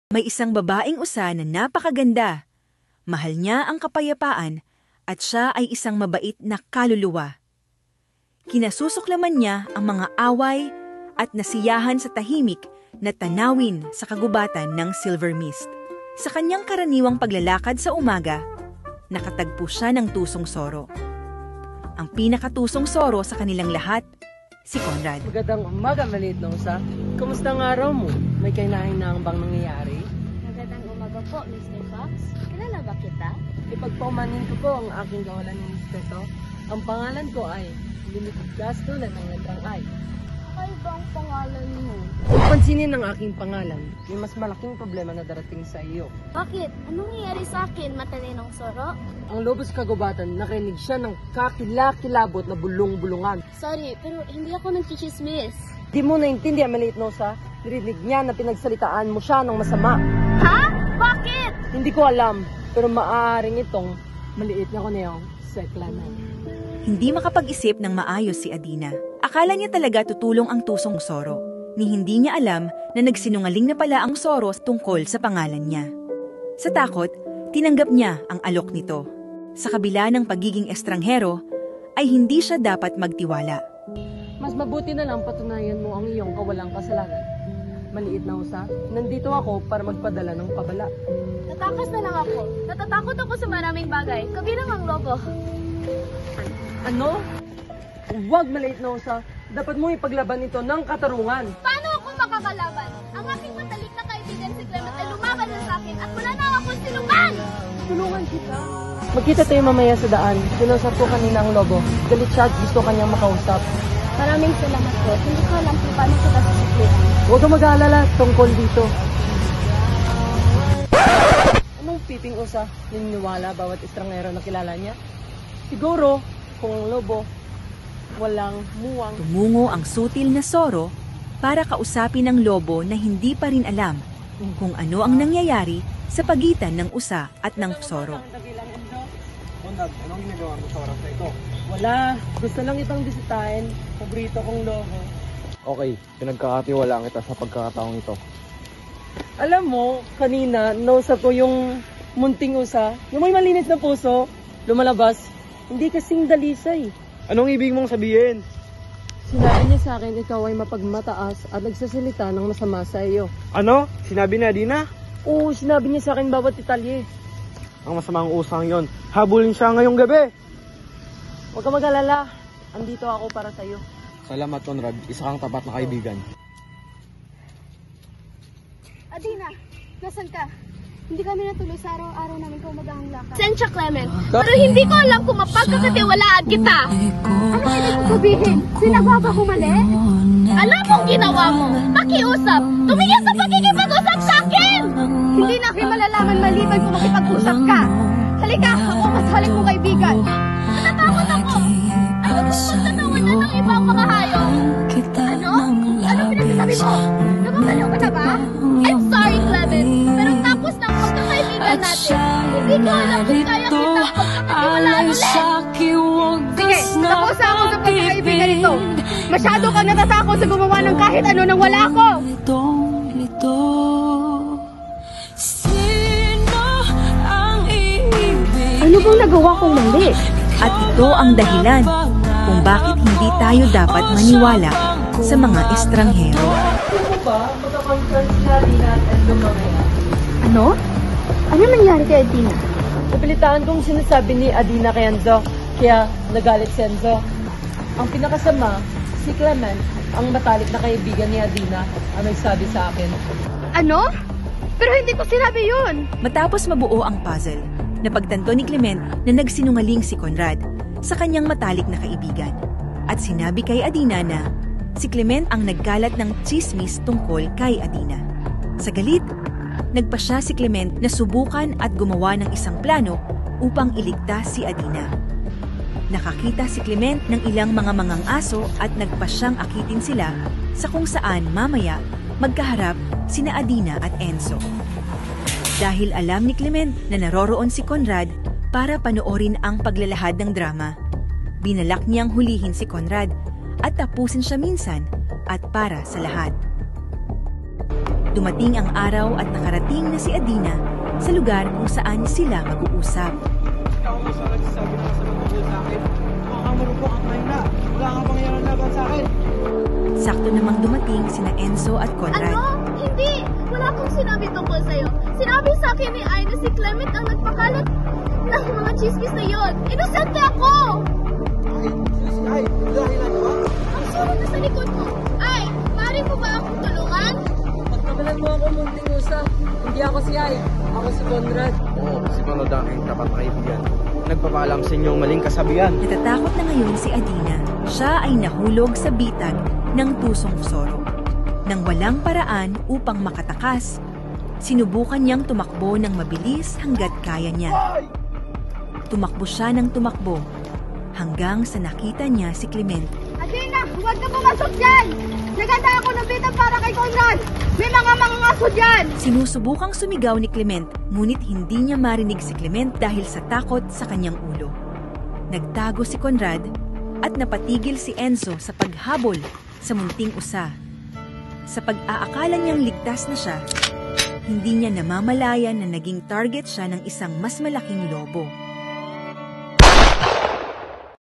May isang babaeng usa na napakaganda. Mahal niya ang kapayapaan at siya ay isang mabait na kaluluwa. Kinasusuklaman niya ang mga away at nasiyahan sa tahimik na tanawin sa kagubatan ng Silver Mist. Sa kanyang karaniwang paglalakad sa umaga, nakatagpo siya ng tusong Soro. Ang pinakatusong Soro sa kanilang lahat, si Conrad. Magandang umaga, maliit na usa. Kumusta ang araw mo? May kainahinang bang nangyayari? Magandang umaga po, Mr. Fox. Kilala ba kita? Ipagpaumanin ko po ang aking kawalan ng respeto. Ang pangalan ko ay Limited Gasto na ng Landrang. Ay bang pangalan mo? Kung pansinin ang aking pangalan, may mas malaking problema na darating sa iyo. Bakit? Anong nangyari sa akin, matalinong Soro? Ang lobo sa kagubatan, nakarinig siya ng kakilakilabot na bulong-bulungan. Sorry, pero hindi ako nagchichismis. Di mo naintindihan, maliit na usa. Narinig niya na pinagsalitaan mo siya ng masama. Ha? Bakit? Hindi ko alam, pero maaaring itong maliit na kuneyong seklanan. Hindi makapag-isip ng maayos si Adina. Akala niya talaga tutulong ang tusong Soro, ni hindi niya alam na nagsinungaling na pala ang Soro tungkol sa pangalan niya. Sa takot, tinanggap niya ang alok nito. Sa kabila ng pagiging estranghero, ay hindi siya dapat magtiwala. Mas mabuti na lang patunayan mo ang iyong kawalang kasalanan. Maliit na usa, nandito ako para magpadala ng pabala. Natakas na lang ako. Natatakot ako sa maraming bagay, kabilang ang lobo. Ano? Huwag, maliit na usa. Dapat mo ipaglaban ito ng katarungan. Paano ako makakalaban? Ang aking matalik na kaibigan si Clement ay lumaban na sa akin at wala na akong sinuman! Tulungan kita. Magkita tayo mamaya sa daan. Sinusap ko kanina ang lobo. Galit siya at gusto kanyang makausap. Maraming salamat po. Hindi ko alam kung paano kita sasaklihan. Huwag kang mag-aalala tungkol dito. Anong piping usa? Naniniwala bawat estranghero na kilala niya? Siguro, kung ang lobo, walang muwang. Tumungo ang sutil na Soro para kausapin ang lobo na hindi pa rin alam kung ano ang nangyayari sa pagitan ng usa at ng Soro. Anong ginagawa mo sa oras na ito? Wala. Gusto lang itang bisitahin. Paborito kong lobo. Okay, pinagkakatiwalaan kita sa pagkakataong ito. Alam mo, kanina, nausap ko yung munting usa. Yung may malinis na puso, lumalabas. Hindi kasing dalisay. Anong ibig mong sabihin? Sinabi niya sa akin, ikaw ay mapagmataas at nagsasalita ng masama sa iyo. Ano? Sinabi na Adina? Oo, sinabi niya sa akin bawat detalye. Ang masamang usang yon. Habulin siya ngayong gabi. Huwag ka mag-alala. Andito ako para sa iyo. Salamat, Conrad. Isa kang tapat na kaibigan. Adina, nasan ka? Hindi kami natuloy sa araw-araw namin kung maghahanglakan. Sensya, Clement. Pero hindi ko alam kung mapagkakatiwalaan kita. Ano ibig mo sabihin? Sinabi ba ko mali? Alam mong ginawa mo. Pakiusap. Tumigil sa pagkikipag-usap sa akin! Hindi namin malalaman maliban kung makipag-usap ka. Halika, ako mas halik mong kaibigan. Natatakot ako. Ano kung magtatawan na ng ibang mga hayop? Ano? Ano pinagsasabi mo? Nababaliw ka na ba? I'm sorry, Clement. Pero tapos na ang pagkakaibigan natin. Hindi ko alam kung kaya kita pagkakatiwalaan ulit. Sige, tapos na ako sa pagkakaibigan ito. Masyado kang natatakot sa gumawa ng kahit ano nang wala ako. Ano bang nagawa kong mali? At ito ang dahilan kung bakit hindi tayo dapat maniwala sa mga estranghero. Alam mo ba, magkakonference si Adina at Enzo mamaya. Ano? Ano nangyari kay Adina? Napilitaan kong sinasabi ni Adina kay Enzo, kaya nagalit si Enzo. Ang pinakasama, si Clement, ang matalik na kaibigan ni Adina, ang nagsabi sa akin. Ano? Pero hindi ko sinabi yun. Matapos mabuo ang puzzle, napagtanto ni Clement na nagsinungaling si Conrad sa kanyang matalik na kaibigan. At sinabi kay Adina na si Clement ang nagkalat ng tsismis tungkol kay Adina. Sa galit, nagpasya si Clement na subukan at gumawa ng isang plano upang iligtas si Adina. Nakakita si Clement ng ilang mga mangang aso at nagpasyang akitin sila sa kung saan mamaya magkaharap sina Adina at Enzo. Dahil alam ni Clement na naroroon si Conrad para panoorin ang paglalahad ng drama, binalak niyang hulihin si Conrad at tapusin siya minsan at para sa lahat. Dumating ang araw at nakarating na si Adina sa lugar kung saan sila mag-uusap. Ako mo sa nagsasabi na sa mga sa akin. Makakamurupok ang mahina. Wala kang pangyayang laban sa akin. Sakto namang dumating sina Enzo at Conrad. Ano? Hindi! Wala akong sinabi tungkol sa'yo. Sinabi sa akin ni Ay na si Clement ang nagpakalat ng mga chismis na yon. Inosente ako! Ay, dahilan ba? Ang sulat na sa likod mo. Ay, maaari mo ba akong tulungan? Pagkabalan mo ako munting usap. Hindi ako si Ay. Ako si Conrad. Oo, si Conrad ang aking tapat na kaibigan. Nagpapaalam sa inyong maling kasabihan. Natatakot na ngayon si Adina. Siya ay nahulog sa bitag ng tusong Soro. Nang walang paraan upang makatakas, sinubukan niyang tumakbo ng mabilis hanggat kaya niya. Tumakbo siya ng tumakbo hanggang sa nakita niya si Clement. Adina, huwag ka pumasok dyan! Naganda ako ng bitang para kay Conrad! May mga aso dyan! Sinusubukang sumigaw ni Clement, ngunit hindi niya marinig si Clement dahil sa takot sa kanyang ulo. Nagtago si Conrad at napatigil si Enzo sa paghabol sa munting usa. Sa pag-aakala niyang ligtas na siya, hindi niya namamalayan na naging target siya ng isang mas malaking lobo.